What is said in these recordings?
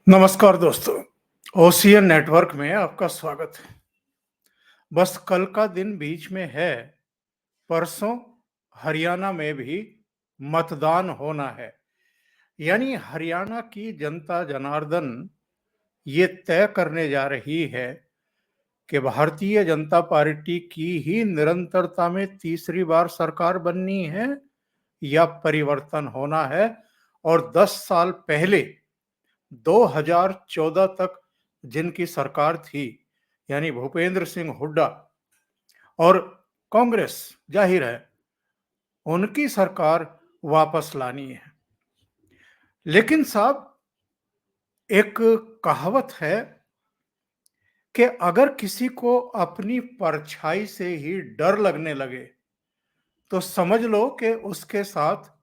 नमस्कार दोस्तों, ocean network में आपका स्वागत है। बस कल का दिन बीच में है, परसों हरियाणा में भी मतदान होना है। यानी हरियाणा की जनता जनार्दन ये तय करने जा रही है कि भारतीय जनता पार्टी की ही निरंतरता में तीसरी बार सरकार बननी है या परिवर्तन होना है। और 10 साल पहले 2014 तक जिनकी सरकार थी, यानी भूपेंद्र सिंह हुड्डा और कांग्रेस, जाहिर है उनकी सरकार वापस लानी है। लेकिन साहब, एक कहावत है कि अगर किसी को अपनी परछाई से ही डर लगने लगे तो समझ लो कि उसके साथ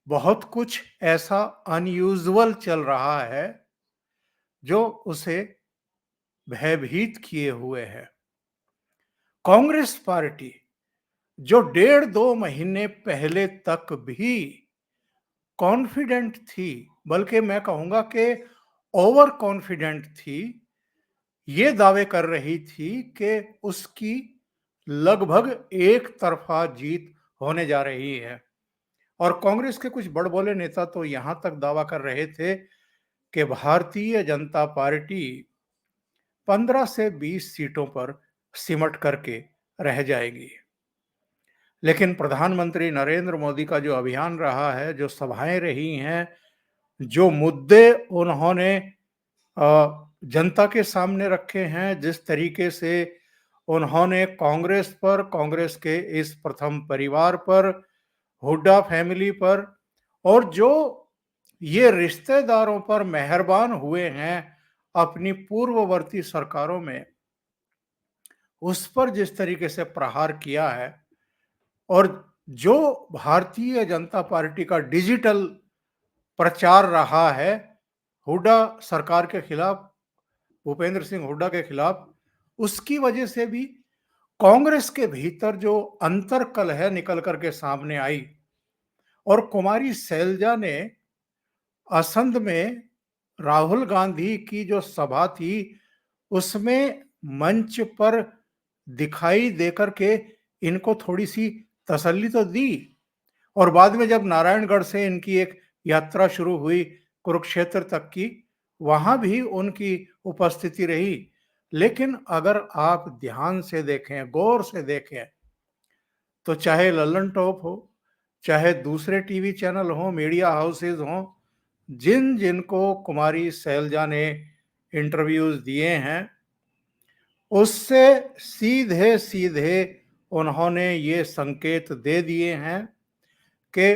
बहुत कुछ ऐसा अनयूजुअल चल रहा है जो उसे भयभीत किए हुए है। कांग्रेस पार्टी जो 1.5-2 महीने पहले तक भी कॉन्फिडेंट थी, बल्कि मैं कहूंगा कि ओवर कॉन्फिडेंट थी, ये दावे कर रही थी कि उसकी लगभग एक तरफा जीत होने जा रही है। और कांग्रेस के कुछ बड़बोले नेता तो यहां तक दावा कर रहे थे कि भारतीय जनता पार्टी 15 से 20 सीटों पर सिमट करके रह जाएगी। लेकिन प्रधानमंत्री नरेंद्र मोदी का जो अभियान रहा है, जो सभाएं रही हैं, जो मुद्दे उन्होंने जनता के सामने रखे हैं, जिस तरीके से उन्होंने कांग्रेस पर, कांग्रेस के इस प्रथम परिवार पर, हुड्डा फैमिली पर और जो ये रिश्तेदारों पर मेहरबान हुए हैं अपनी पूर्ववर्ती सरकारों में, उस पर जिस तरीके से प्रहार किया है, और जो भारतीय जनता पार्टी का डिजिटल प्रचार रहा है हुड्डा सरकार के खिलाफ, भूपेंद्र सिंह हुड्डा के खिलाफ, उसकी वजह से भी कांग्रेस के भीतर जो अंतर्कलह निकल करके सामने आई। और कुमारी सैलजा ने असंध में राहुल गांधी की जो सभा थी उसमें मंच पर दिखाई देकर के इनको थोड़ी सी तसल्ली तो दी। और बाद में जब नारायणगढ़ से इनकी एक यात्रा शुरू हुई कुरुक्षेत्र तक की, वहां भी उनकी उपस्थिति रही। लेकिन अगर आप ध्यान से देखें, गौर से देखें, तो चाहे लल्लन टॉप हो, चाहे दूसरे टीवी चैनल हो, मीडिया हाउसेज हो, जिन जिनको कुमारी सैलजा ने इंटरव्यूज दिए हैं, उससे सीधे सीधे उन्होंने ये संकेत दे दिए हैं कि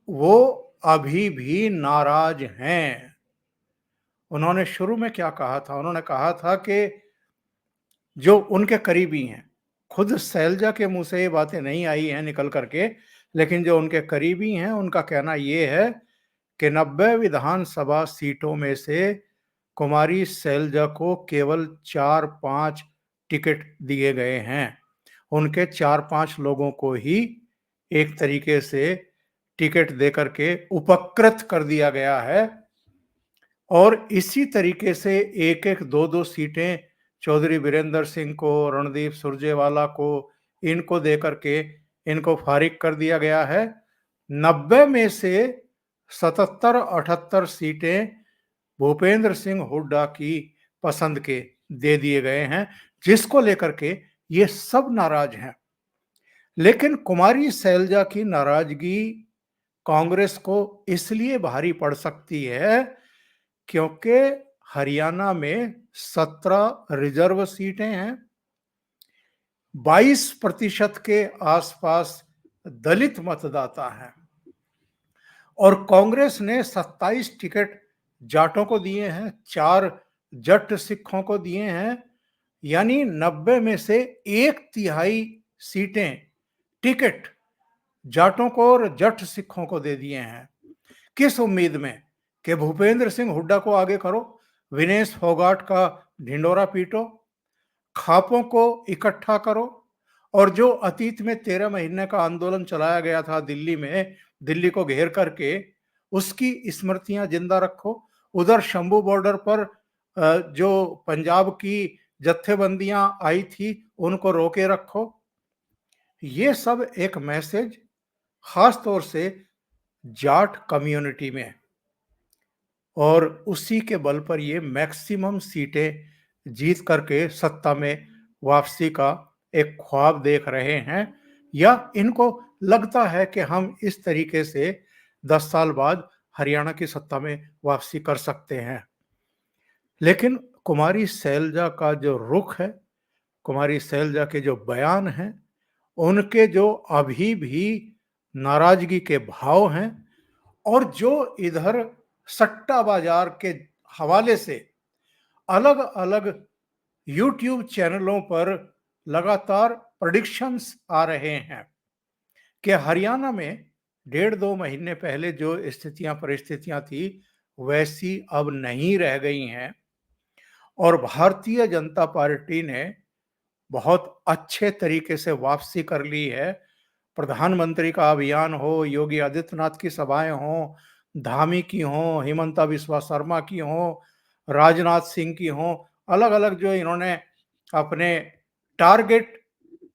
वो अभी भी नाराज हैं। उन्होंने शुरू में क्या कहा था? उन्होंने कहा था कि जो उनके करीबी हैं, खुद सैलजा के मुंह से ये बातें नहीं आई हैं निकल करके, लेकिन जो उनके करीबी हैं उनका कहना ये है कि 90 विधानसभा सीटों में से कुमारी सैलजा को केवल 4-5 टिकट दिए गए हैं। उनके 4-5 लोगों को ही एक तरीके से टिकट देकर के उपकृत कर दिया गया है। और इसी तरीके से एक एक दो दो सीटें चौधरी वीरेंद्र सिंह को, रणदीप सुरजेवाला को, इनको देकर के इनको फारिग कर दिया गया है। 90 में से 77-78 सीटें भूपेंद्र सिंह हुड्डा की पसंद के दे दिए गए हैं, जिसको लेकर के ये सब नाराज हैं। लेकिन कुमारी सैलजा की नाराजगी कांग्रेस को इसलिए भारी पड़ सकती है क्योंकि हरियाणा में 17 रिजर्व सीटें हैं, 22% के आसपास दलित मतदाता हैं, और कांग्रेस ने 27 टिकट जाटों को दिए हैं, 4 जट सिखों को दिए हैं। यानी 90 में से 1/3 सीटें, टिकट जाटों को और जट सिखों को दे दिए हैं। किस उम्मीद में? कि भूपेंद्र सिंह हुड्डा को आगे करो, विनेश फोगाट का ढिंडोरा पीटो, खापों को इकट्ठा करो, और जो अतीत में 13 महीने का आंदोलन चलाया गया था दिल्ली में, दिल्ली को घेर करके, उसकी स्मृतियां जिंदा रखो, उधर शंभू बॉर्डर पर जो पंजाब की जत्थेबंदियां आई थी उनको रोके रखो। ये सब एक मैसेज खास तौर से जाट कम्युनिटी में, और उसी के बल पर ये मैक्सिमम सीटें जीत करके सत्ता में वापसी का एक ख्वाब देख रहे हैं, या इनको लगता है कि हम इस तरीके से 10 साल बाद हरियाणा की सत्ता में वापसी कर सकते हैं। लेकिन कुमारी सैलजा का जो रुख है, कुमारी सैलजा के जो बयान हैं, उनके जो अभी भी नाराजगी के भाव हैं, और जो इधर सट्टा बाजार के हवाले से अलग अलग यूट्यूब चैनलों पर लगातार प्रेडिक्शंस आ रहे हैं कि हरियाणा में 1.5-2 महीने पहले जो स्थितियां परिस्थितियां थी वैसी अब नहीं रह गई हैं, और भारतीय जनता पार्टी ने बहुत अच्छे तरीके से वापसी कर ली है। प्रधानमंत्री का अभियान हो, योगी आदित्यनाथ की सभाएं हों, धामी की हों, हिमंता बिस्वा शर्मा की हों, राजनाथ सिंह की हों, अलग अलग जो इन्होंने अपने टारगेट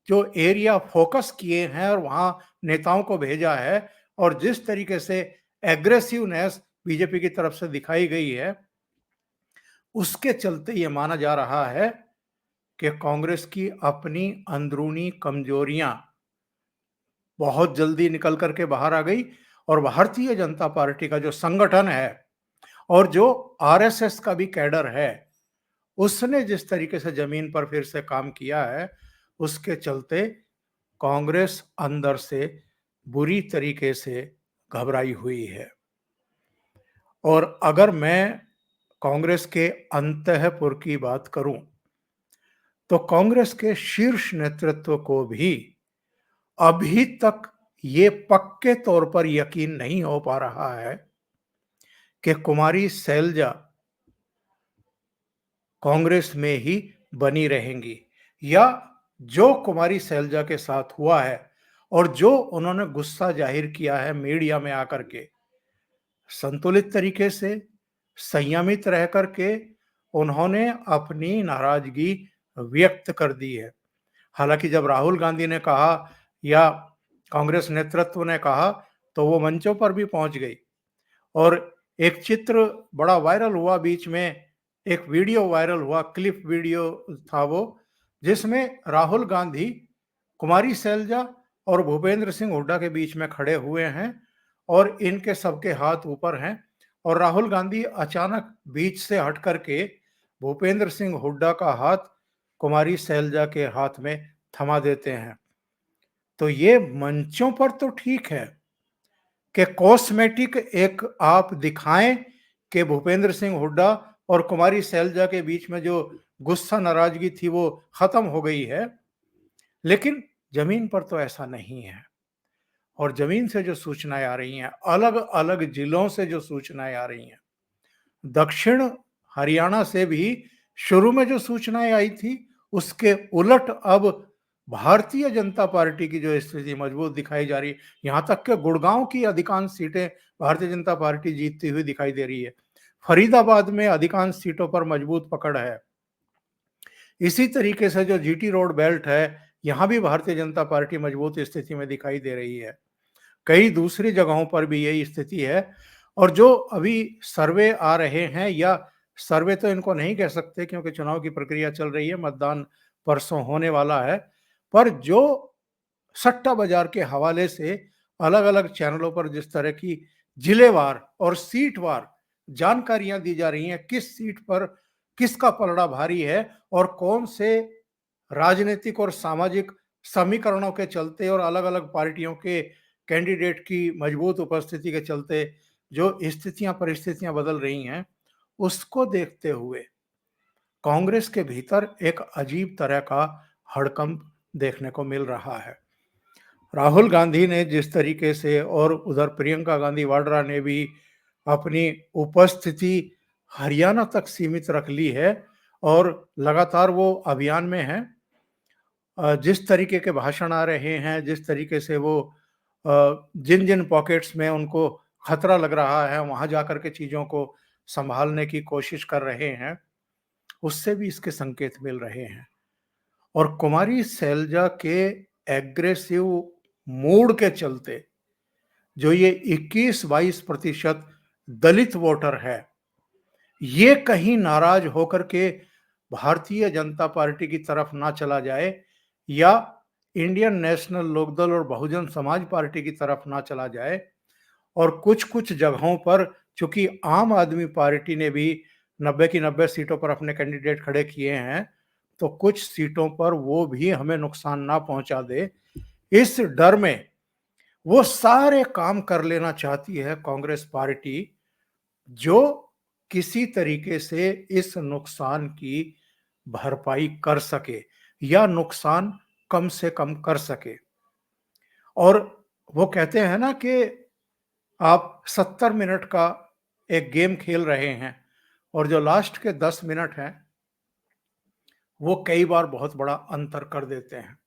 जो एरिया फोकस किए हैं और वहां नेताओं को भेजा है, और जिस तरीके से एग्रेसिवनेस बीजेपी की तरफ से दिखाई गई है, उसके चलते ये माना जा रहा है कि कांग्रेस की अपनी अंदरूनी कमजोरियां बहुत जल्दी निकल करके बाहर आ गई, और भारतीय जनता पार्टी का जो संगठन है और जो आरएसएस का भी कैडर है, उसने जिस तरीके से जमीन पर फिर से काम किया है, उसके चलते कांग्रेस अंदर से बुरी तरीके से घबराई हुई है। और अगर मैं कांग्रेस के अंतःपुर की बात करूं, तो कांग्रेस के शीर्ष नेतृत्व को भी अभी तक ये पक्के तौर पर यकीन नहीं हो पा रहा है कि कुमारी सैलजा कांग्रेस में ही बनी रहेंगी, या जो कुमारी सैलजा के साथ हुआ है और जो उन्होंने गुस्सा जाहिर किया है मीडिया में आकर के, संतुलित तरीके से संयमित रह करके उन्होंने अपनी नाराजगी व्यक्त कर दी है। हालांकि जब राहुल गांधी ने कहा या कांग्रेस नेतृत्व ने कहा, तो वो मंचों पर भी पहुंच गई, और एक चित्र बड़ा वायरल हुआ, बीच में एक वीडियो वायरल हुआ, क्लिप वीडियो था वो, जिसमें राहुल गांधी कुमारी सैलजा और भूपेंद्र सिंह हुड्डा के बीच में खड़े हुए हैं, और इनके सबके हाथ ऊपर हैं, और राहुल गांधी अचानक बीच से हट करके भूपेंद्र सिंह हुड्डा का हाथ कुमारी सैलजा के हाथ में थमा देते हैं। तो ये मंचों पर तो ठीक है कि कॉस्मेटिक एक आप दिखाएं कि भूपेंद्र सिंह हुड्डा और कुमारी सैलजा के बीच में जो गुस्सा नाराजगी थी वो खत्म हो गई है, लेकिन जमीन पर तो ऐसा नहीं है। और जमीन से जो सूचनाएं आ रही हैं, अलग अलग जिलों से जो सूचनाएं आ रही हैं, दक्षिण हरियाणा से भी शुरू में जो सूचनाएं आई थी उसके उलट अब भारतीय जनता पार्टी की जो स्थिति मजबूत दिखाई जा रही है। यहां तक कि गुड़गांव की अधिकांश सीटें भारतीय जनता पार्टी जीतती हुई दिखाई दे रही है। फरीदाबाद में अधिकांश सीटों पर मजबूत पकड़ है। इसी तरीके से जो जीटी रोड बेल्ट है, यहां भी भारतीय जनता पार्टी मजबूत स्थिति में दिखाई दे रही है। कई दूसरी जगहों पर भी यही स्थिति है। और जो अभी सर्वे आ रहे हैं, या सर्वे तो इनको नहीं कह सकते क्योंकि चुनाव की प्रक्रिया चल रही है, मतदान परसों होने वाला है, पर जो सट्टा बाजार के हवाले से अलग अलग चैनलों पर जिस तरह की जिलेवार और सीटवार जानकारियां दी जा रही हैं, किस सीट पर किसका पलड़ा भारी है, और कौन से राजनीतिक और सामाजिक समीकरणों के चलते और अलग अलग पार्टियों के कैंडिडेट की मजबूत उपस्थिति के चलते जो स्थितियां परिस्थितियां बदल रही हैं, उसको देखते हुए कांग्रेस के भीतर एक अजीब तरह का हड़कंप देखने को मिल रहा है। राहुल गांधी ने जिस तरीके से, और उधर प्रियंका गांधी वाड्रा ने भी अपनी उपस्थिति हरियाणा तक सीमित रख ली है, और लगातार वो अभियान में हैं। जिस तरीके के भाषण आ रहे हैं, जिस तरीके से वो जिन जिन पॉकेट्स में उनको खतरा लग रहा है वहां जाकर के चीजों को संभालने की कोशिश कर रहे हैं, उससे भी इसके संकेत मिल रहे हैं। और कुमारी सैलजा के एग्रेसिव मूड के चलते जो ये 21-22% दलित वोटर है, ये कहीं नाराज होकर के भारतीय जनता पार्टी की तरफ ना चला जाए या इंडियन नेशनल लोकदल और बहुजन समाज पार्टी की तरफ ना चला जाए। और कुछ-कुछ जगहों पर चूंकि आम आदमी पार्टी ने भी 90 की 90 सीटों पर अपने कैंडिडेट खड़े किए हैं, तो कुछ सीटों पर वो भी हमें नुकसान ना पहुंचा दे, इस डर में वो सारे काम कर लेना चाहती है कांग्रेस पार्टी, जो किसी तरीके से इस नुकसान की भरपाई कर सके या नुकसान कम से कम कर सके। और वो कहते हैं ना कि आप 70 मिनट का एक गेम खेल रहे हैं और जो लास्ट के 10 मिनट हैं, वो कई बार बहुत बड़ा अंतर कर देते हैं।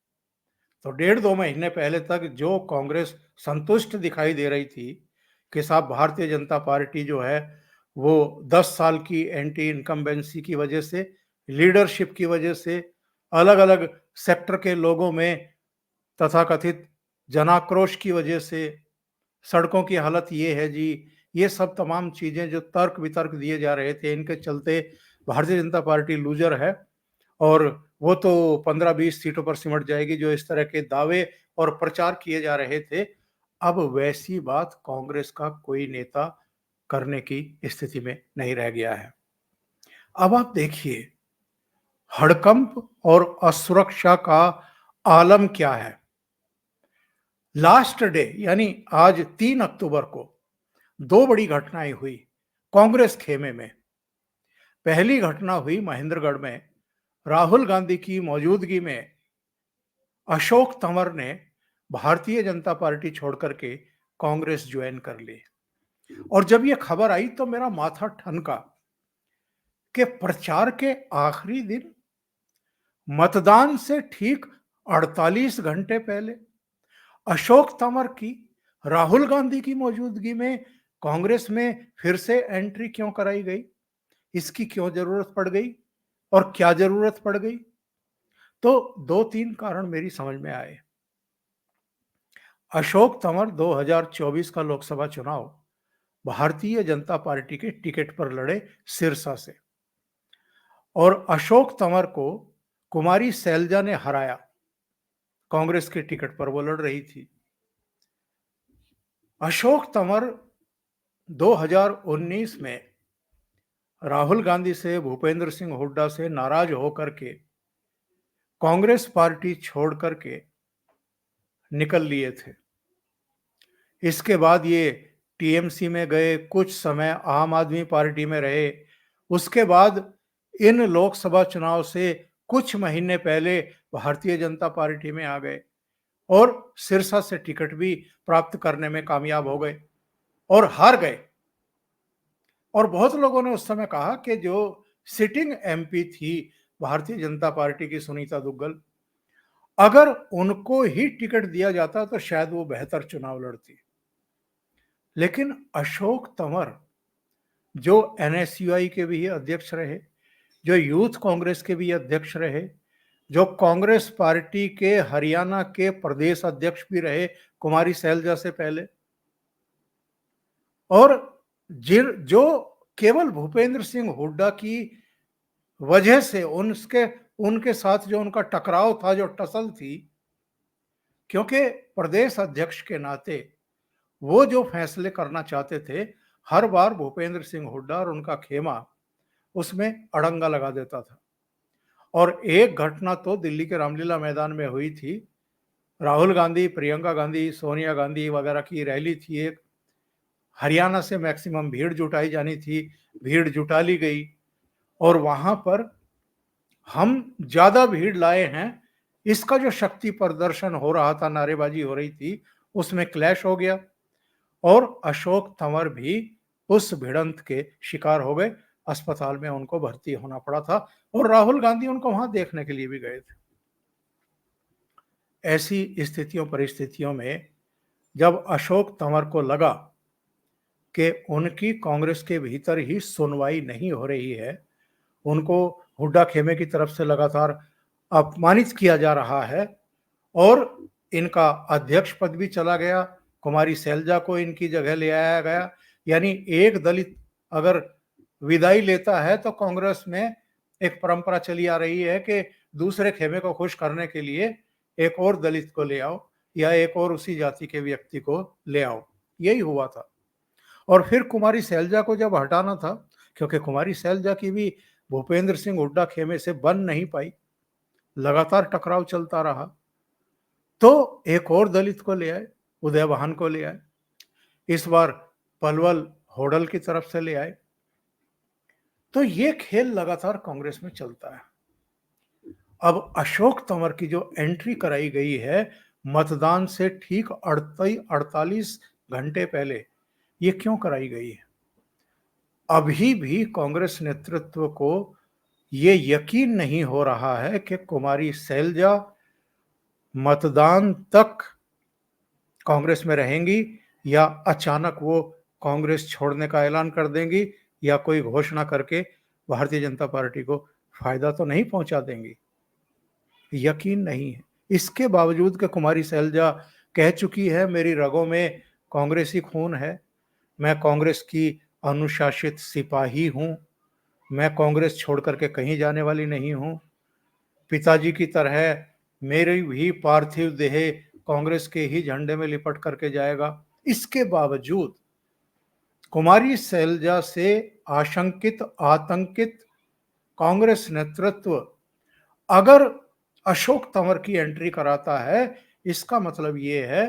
तो 1.5-2 महीने पहले तक जो कांग्रेस संतुष्ट दिखाई दे रही थी कि साहब भारतीय जनता पार्टी जो है वो 10 साल की एंटी इनकम्बेंसी की वजह से, लीडरशिप की वजह से, अलग-अलग सेक्टर के लोगों में तथाकथित जनाक्रोश की वजह से, सड़कों की हालत ये है जी, ये सब तमाम चीजें जो तर्क वितर्क दिए जा रहे थे, इनके चलते भारतीय जनता पार्टी लूजर है और वो तो 15-20 सीटों पर सिमट जाएगी, जो इस तरह के दावे और प्रचार किए जा रहे थे। अब वैसी बात कांग्रेस का कोई नेता करने की स्थिति में नहीं रह गया है। अब आप देखिए, हड़कंप और असुरक्षा का आलम क्या है। लास्ट डे यानी आज 3 अक्टूबर को 2 बड़ी घटनाएं हुई कांग्रेस खेमे में। पहली घटना हुई महेंद्रगढ़ में, राहुल गांधी की मौजूदगी में अशोक तंवर ने भारतीय जनता पार्टी छोड़ करके कांग्रेस ज्वाइन कर ली। और जब ये खबर आई तो मेरा माथा ठनका कि प्रचार के आखिरी दिन, मतदान से ठीक 48 घंटे पहले, अशोक तंवर की राहुल गांधी की मौजूदगी में कांग्रेस में फिर से एंट्री क्यों कराई गई, इसकी क्यों जरूरत पड़ गई और क्या जरूरत पड़ गई। तो 2-3 कारण मेरी समझ में आए। अशोक तंवर 2024 का लोकसभा चुनाव भारतीय जनता पार्टी के टिकट पर लड़े सिरसा से, और अशोक तंवर को कुमारी सैलजा ने हराया। कांग्रेस के टिकट पर वो लड़ रही थी। अशोक तंवर 2019 में राहुल गांधी से, भूपेंद्र सिंह हुड्डा से नाराज होकर के कांग्रेस पार्टी छोड़ करके निकल लिए थे। इसके बाद ये टीएमसी में गए, कुछ समय आम आदमी पार्टी में रहे। उसके बाद इन लोकसभा चुनाव से कुछ महीने पहले भारतीय जनता पार्टी में आ गए और सिरसा से टिकट भी प्राप्त करने में कामयाब हो गए और हार गए। और बहुत लोगों ने उस समय कहा कि जो सिटिंग एमपी थी भारतीय जनता पार्टी की, सुनीता दुग्गल, अगर उनको ही टिकट दिया जाता तो शायद वो बेहतर चुनाव लड़ती। लेकिन अशोक तंवर, जो एनएसयूआई के भी अध्यक्ष रहे, जो यूथ कांग्रेस के भी अध्यक्ष रहे, जो कांग्रेस पार्टी के हरियाणा के प्रदेश अध्यक्ष भी रहे कुमारी सैलजा से पहले, और जो केवल भूपेंद्र सिंह हुड्डा की वजह से उनके साथ जो उनका टकराव था, जो टसल थी, क्योंकि प्रदेश अध्यक्ष के नाते वो जो फैसले करना चाहते थे, हर बार भूपेंद्र सिंह हुड्डा और उनका खेमा उसमें अड़ंगा लगा देता था। और एक घटना तो दिल्ली के रामलीला मैदान में हुई थी। राहुल गांधी, प्रियंका गांधी, सोनिया गांधी वगैरह की रैली थी एक, हरियाणा से मैक्सिमम भीड़ जुटाई जानी थी, भीड़ जुटा ली गई और वहां पर हम ज्यादा भीड़ लाए हैं, इसका जो शक्ति प्रदर्शन हो रहा था, नारेबाजी हो रही थी, उसमें क्लैश हो गया और अशोक तंवर भी उस भिड़ंत के शिकार हो गए। अस्पताल में उनको भर्ती होना पड़ा था और राहुल गांधी उनको वहां देखने के लिए भी गए थे। ऐसी स्थितियों परिस्थितियों में जब अशोक तंवर को लगा कि उनकी कांग्रेस के भीतर ही सुनवाई नहीं हो रही है, उनको हुड्डा खेमे की तरफ से लगातार अपमानित किया जा रहा है और इनका अध्यक्ष पद भी चला गया, कुमारी सैलजा को इनकी जगह ले आया गया। यानी एक दलित अगर विदाई लेता है तो कांग्रेस में एक परंपरा चली आ रही है कि दूसरे खेमे को खुश करने के लिए एक और दलित को ले आओ या एक और उसी जाति के व्यक्ति को ले आओ। यही हुआ था। और फिर कुमारी सैलजा को जब हटाना था, क्योंकि कुमारी सैलजा की भी भूपेंद्र सिंह हुड्डा खेमे से बन नहीं पाई, लगातार टकराव चलता रहा, तो एक और दलित को ले आए, उदय वाहन को ले आए। इस बार पलवल होडल की तरफ से ले आए। तो ये खेल लगातार कांग्रेस में चलता है। अब अशोक तंवर की जो एंट्री कराई गई है मतदान से ठीक 48 घंटे पहले, ये क्यों कराई गई है? अभी भी कांग्रेस नेतृत्व को ये यकीन नहीं हो रहा है कि कुमारी सैलजा मतदान तक कांग्रेस में रहेंगी या अचानक वो कांग्रेस छोड़ने का ऐलान कर देंगी या कोई घोषणा करके भारतीय जनता पार्टी को फायदा तो नहीं पहुंचा देंगी। यकीन नहीं है। इसके बावजूद कि कुमारी सैलजा कह चुकी है मेरी रगों में कांग्रेसी खून है, मैं कांग्रेस की अनुशासित सिपाही हूं, मैं कांग्रेस छोड़ करके कहीं जाने वाली नहीं हूं, पिताजी की तरह मेरी भी पार्थिव देह कांग्रेस के ही झंडे में लिपट करके जाएगा। इसके बावजूद कुमारी सैलजा से आशंकित आतंकित कांग्रेस नेतृत्व अगर अशोक तंवर की एंट्री कराता है, इसका मतलब ये है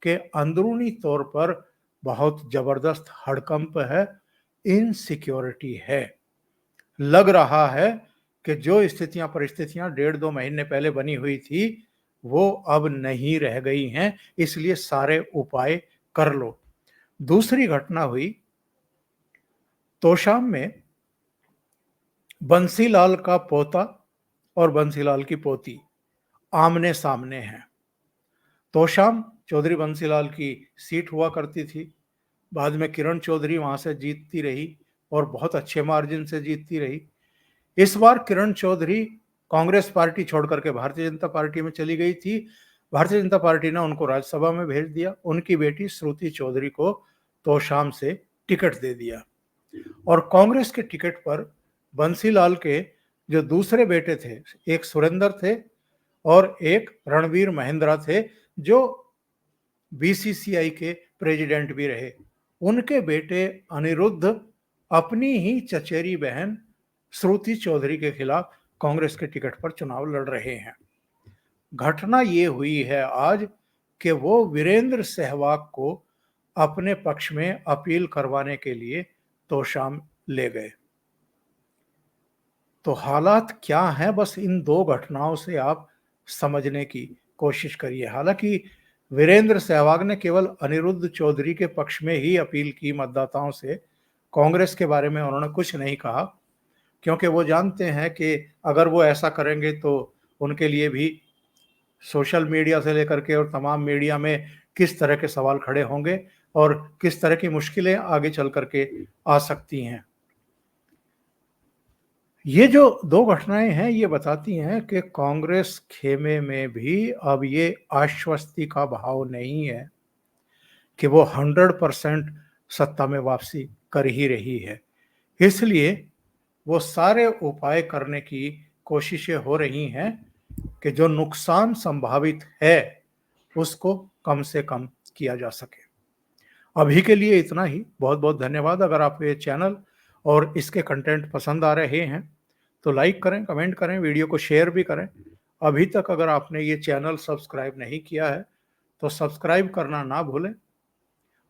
कि अंदरूनी तौर पर बहुत जबरदस्त हड़कंप है, इनसिक्योरिटी है। लग रहा है कि जो स्थितियां परिस्थितियां 1.5-2 महीने पहले बनी हुई थी वो अब नहीं रह गई हैं, इसलिए सारे उपाय कर लो। दूसरी घटना हुई तोशाम में, बंसीलाल का पोता और बंसीलाल की पोती आमने सामने हैं। तोशाम चौधरी बंसीलाल की सीट हुआ करती थी, बाद में किरण चौधरी वहां से जीतती रही और बहुत अच्छे मार्जिन से जीतती रही। इस बार किरण चौधरी कांग्रेस पार्टी छोड़ करके भारतीय जनता पार्टी में चली गई थी। भारतीय जनता पार्टी ने उनको राज्यसभा में भेज दिया। उनकी बेटी श्रुति चौधरी को तोशाम से टिकट दे दिया और कांग्रेस के टिकट पर बंसीलाल के जो दूसरे बेटे थे, एक सुरेंद्र थे और एक रणवीर महेंद्रा थे, जो बीसीसीआई के प्रेसिडेंट भी रहे। उनके बेटे अनिरुद्ध अपनी ही चचेरी बहन श्रुति चौधरी के खिलाफ कांग्रेस के टिकट पर चुनाव लड़ रहे हैं। घटना ये हुई है आज कि वो वीरेंद्र सहवाग को अपने पक्ष में अपील करवाने के लिए तोशाम ले गए। तो हालात क्या हैं, बस इन दो घटनाओं से आप समझने की कोशिश करिए। हालांकि वीरेंद्र सहवाग ने केवल अनिरुद्ध चौधरी के पक्ष में ही अपील की मतदाताओं से, कांग्रेस के बारे में उन्होंने कुछ नहीं कहा, क्योंकि वो जानते हैं कि अगर वो ऐसा करेंगे तो उनके लिए भी सोशल मीडिया से लेकर के और तमाम मीडिया में किस तरह के सवाल खड़े होंगे और किस तरह की मुश्किलें आगे चल करके आ सकती हैं। ये जो दो घटनाएं हैं ये बताती हैं कि कांग्रेस खेमे में भी अब ये आश्वस्ति का भाव नहीं है कि वो 100% सत्ता में वापसी कर ही रही है। इसलिए वो सारे उपाय करने की कोशिशें हो रही हैं कि जो नुकसान संभावित है उसको कम से कम किया जा सके। अभी के लिए इतना ही। बहुत बहुत धन्यवाद। अगर आप ये चैनल और इसके कंटेंट पसंद आ रहे हैं तो लाइक करें, कमेंट करें, वीडियो को शेयर भी करें। अभी तक अगर आपने ये चैनल सब्सक्राइब नहीं किया है तो सब्सक्राइब करना ना भूलें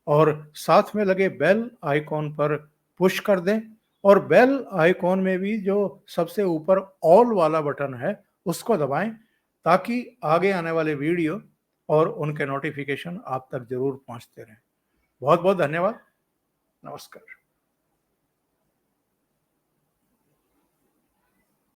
और साथ में लगे बेल आइकॉन पर पुश कर दें और बेल आइकॉन में भी जो सबसे ऊपर ऑल वाला बटन है उसको दबाएं ताकि आगे आने वाले वीडियो और उनके नोटिफिकेशन आप तक जरूर पहुंचते रहें। बहुत बहुत धन्यवाद। नमस्कार।